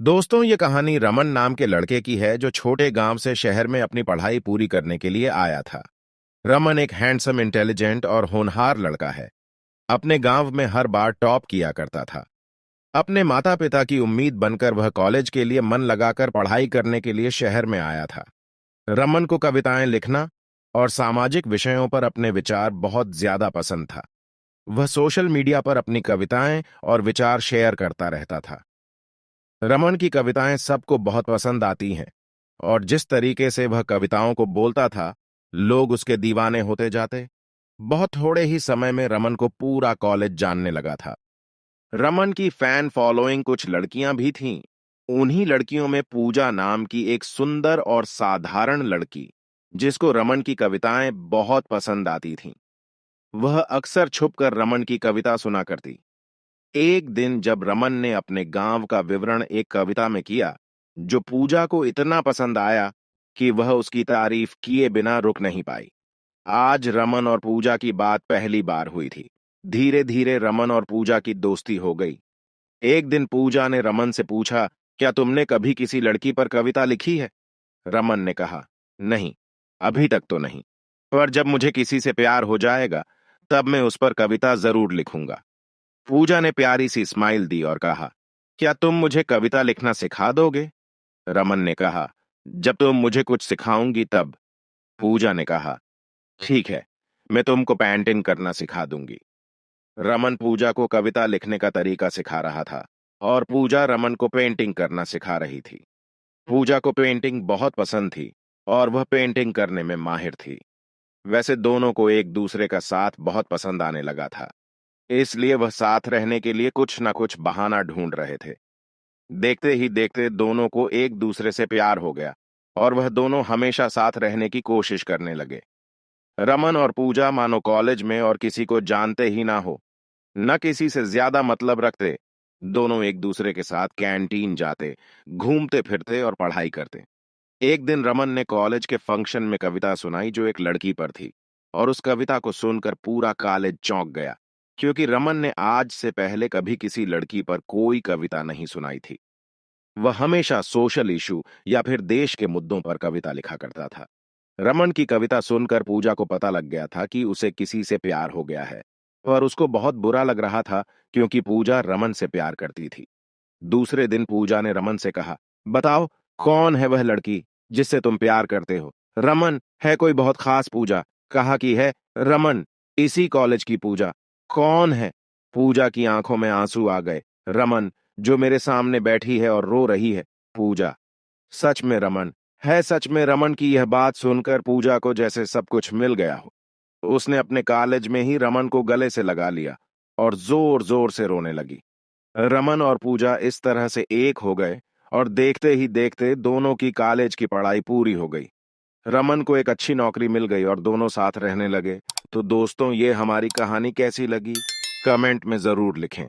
दोस्तों, ये कहानी रमन नाम के लड़के की है जो छोटे गांव से शहर में अपनी पढ़ाई पूरी करने के लिए आया था। रमन एक हैंडसम, इंटेलिजेंट और होनहार लड़का है। अपने गांव में हर बार टॉप किया करता था। अपने माता पिता की उम्मीद बनकर वह कॉलेज के लिए मन लगाकर पढ़ाई करने के लिए शहर में आया था। रमन को कविताएं लिखना और सामाजिक विषयों पर अपने विचार बहुत ज्यादा पसंद था। वह सोशल मीडिया पर अपनी कविताएं और विचार शेयर करता रहता था। रमन की कविताएं सबको बहुत पसंद आती हैं और जिस तरीके से वह कविताओं को बोलता था, लोग उसके दीवाने होते जाते। बहुत थोड़े ही समय में रमन को पूरा कॉलेज जानने लगा था। रमन की फैन फॉलोइंग कुछ लड़कियां भी थीं। उन्हीं लड़कियों में पूजा नाम की एक सुंदर और साधारण लड़की, जिसको रमन की कविताएं बहुत पसंद आती थीं। वह अक्सर छुपकर रमन की कविता सुना करती। एक दिन जब रमन ने अपने गांव का विवरण एक कविता में किया, जो पूजा को इतना पसंद आया कि वह उसकी तारीफ किए बिना रुक नहीं पाई। आज रमन और पूजा की बात पहली बार हुई थी। धीरे धीरे रमन और पूजा की दोस्ती हो गई। एक दिन पूजा ने रमन से पूछा, क्या तुमने कभी किसी लड़की पर कविता लिखी है? रमन ने कहा, नहीं, अभी तक तो नहीं, पर जब मुझे किसी से प्यार हो जाएगा, तब मैं उस पर कविता जरूर लिखूंगा। पूजा ने प्यारी सी स्माइल दी और कहा, क्या तुम मुझे कविता लिखना सिखा दोगे? रमन ने कहा, जब तुम मुझे कुछ सिखाऊंगी तब। पूजा ने कहा, ठीक है, मैं तुमको पेंटिंग करना सिखा दूंगी। रमन पूजा को कविता लिखने का तरीका सिखा रहा था और पूजा रमन को पेंटिंग करना सिखा रही थी। पूजा को पेंटिंग बहुत पसंद थी और वह पेंटिंग करने में माहिर थी। वैसे दोनों को एक दूसरे का साथ बहुत पसंद आने लगा था, इसलिए वह साथ रहने के लिए कुछ न कुछ बहाना ढूंढ रहे थे। देखते ही देखते दोनों को एक दूसरे से प्यार हो गया और वह दोनों हमेशा साथ रहने की कोशिश करने लगे। रमन और पूजा मानो कॉलेज में और किसी को जानते ही ना हो, न किसी से ज्यादा मतलब रखते। दोनों एक दूसरे के साथ कैंटीन जाते, घूमते फिरते और पढ़ाई करते। एक दिन रमन ने कॉलेज के फंक्शन में कविता सुनाई जो एक लड़की पर थी, और उस कविता को सुनकर पूरा कॉलेज चौंक गया, क्योंकि रमन ने आज से पहले कभी किसी लड़की पर कोई कविता नहीं सुनाई थी। वह हमेशा सोशल इशू या फिर देश के मुद्दों पर कविता लिखा करता था। रमन की कविता सुनकर पूजा को पता लग गया था कि उसे किसी से प्यार हो गया है, पर उसको बहुत बुरा लग रहा था क्योंकि पूजा रमन से प्यार करती थी। दूसरे दिन पूजा ने रमन से कहा, बताओ, कौन है वह लड़की जिससे तुम प्यार करते हो? रमन है कोई बहुत खास? पूजा कहा कि है रमन, इसी कॉलेज की पूजा। कौन है? पूजा की आंखों में आंसू आ गए। रमन, जो मेरे सामने बैठी है और रो रही है। पूजा, सच में रमन है? सच में? रमन की यह बात सुनकर पूजा को जैसे सब कुछ मिल गया हो। उसने अपने कॉलेज में ही रमन को गले से लगा लिया और जोर जोर से रोने लगी। रमन और पूजा इस तरह से एक हो गए और देखते ही देखते दोनों की कॉलेज की पढ़ाई पूरी हो गई। रमन को एक अच्छी नौकरी मिल गई और दोनों साथ रहने लगे। तो दोस्तों, ये हमारी कहानी कैसी लगी? कमेंट में जरूर लिखें।